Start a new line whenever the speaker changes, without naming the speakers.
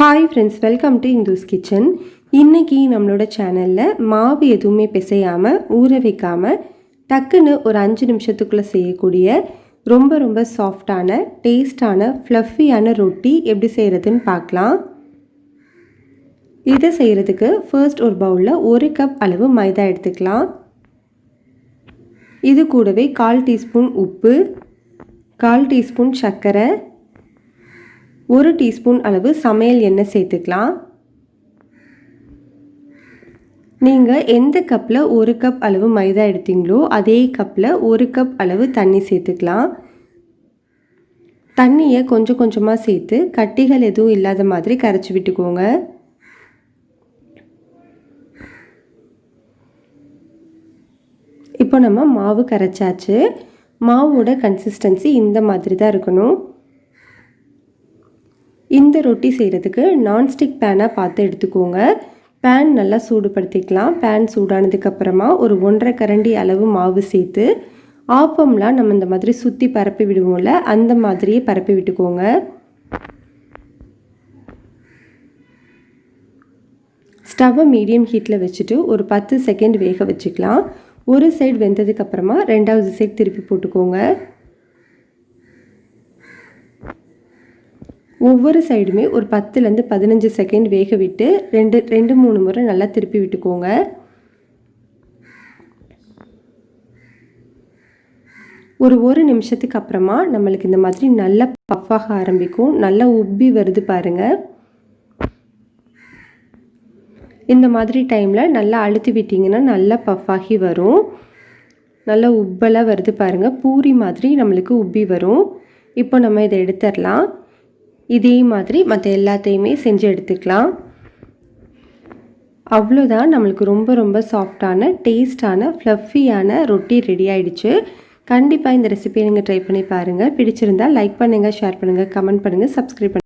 Hi friends, welcome to Indu's Kitchen. இன்றைக்கி நம்மளோட சேனலில் மாவு எதுவுமே பிசையாமல் ஊற வைக்காமல் டக்குன்னு ஒரு 5 நிமிஷத்துக்குள்ளே செய்யக்கூடிய ரொம்ப ரொம்ப சாஃப்டான டேஸ்டான ஃப்ளஃபியான ரொட்டி எப்படி செய்கிறதுன்னு பார்க்கலாம். இதை செய்கிறதுக்கு ஃபர்ஸ்ட் ஒரு பவுலில் 1 கப் அளவு மைதா எடுத்துக்கலாம். இது கூடவே 1/4 டீஸ்பூன் உப்பு, 1/4 டீஸ்பூன் சர்க்கரை, 1 டீஸ்பூன் அளவு சமையல் எண்ணெய் சேர்த்துக்கலாம். நீங்கள் எந்த கப்பில் 1 கப் அளவு மைதா எடுத்தீங்களோ அதே கப்பில் 1 கப் அளவு தண்ணி சேர்த்துக்கலாம். தண்ணியை கொஞ்சம் கொஞ்சமாக சேர்த்து கட்டிகள் எதுவும் இல்லாத மாதிரி கரைச்சி விட்டுக்கோங்க. இப்போ நம்ம மாவு கரைச்சாச்சு. மாவோட கன்சிஸ்டன்சி இந்த மாதிரி தான் இருக்கணும். இந்த ரொட்டி செய்கிறதுக்கு நான்ஸ்டிக் பேனாக பார்த்து எடுத்துக்கோங்க. பேன் நல்லா சூடுபடுத்திக்கலாம். பேன் சூடானதுக்கப்புறமா ஒரு 1.5 கரண்டி அளவு மாவு சேர்த்து ஆப்பம்லாம் நம்ம இந்த மாதிரி சுற்றி பரப்பி விடுவோம்ல, அந்த மாதிரியே பரப்பி விட்டுக்கோங்க. ஸ்டவ்வை மீடியம் ஹீட்டில் வச்சுட்டு ஒரு 10 செகண்ட் வேக வச்சுக்கலாம். ஒரு சைடு வெந்ததுக்கப்புறமா 2வது சைடு திருப்பி போட்டுக்கோங்க. ஒவ்வொரு சைடுமே ஒரு 10லேருந்து 15 செகண்ட் வேக விட்டு 2-3 முறை நல்லா திருப்பி விட்டுக்கோங்க. ஒரு நிமிஷத்துக்கு அப்புறமா நம்மளுக்கு இந்த மாதிரி நல்லா பஃப்பாக ஆரம்பிக்கும். நல்லா உப்பி வருது பாருங்கள். இந்த மாதிரி டைமில் நல்லா அழுத்தி விட்டிங்கன்னா நல்லா பஃப்பாகி வரும். நல்லா உப்பெல்லாம் வருது பாருங்கள். பூரி மாதிரி நம்மளுக்கு உப்பி வரும். இப்போ நம்ம இதை எடுத்துடலாம். இதே மாதிரி மற்ற எல்லாத்தையுமே செஞ்சு எடுத்துக்கலாம். அவ்வளோதான், நம்மளுக்கு ரொம்ப ரொம்ப சாஃப்டான டேஸ்டான ஃப்ளஃபியான ரொட்டி ரெடி ஆகிடுச்சு. கண்டிப்பாக இந்த ரெசிபியை நீங்கள் ட்ரை பண்ணி பாருங்கள். பிடிச்சிருந்தால் லைக் பண்ணுங்கள், ஷேர் பண்ணுங்கள், கமெண்ட் பண்ணுங்கள், சப்ஸ்கிரைப் பண்ணுங்கள்.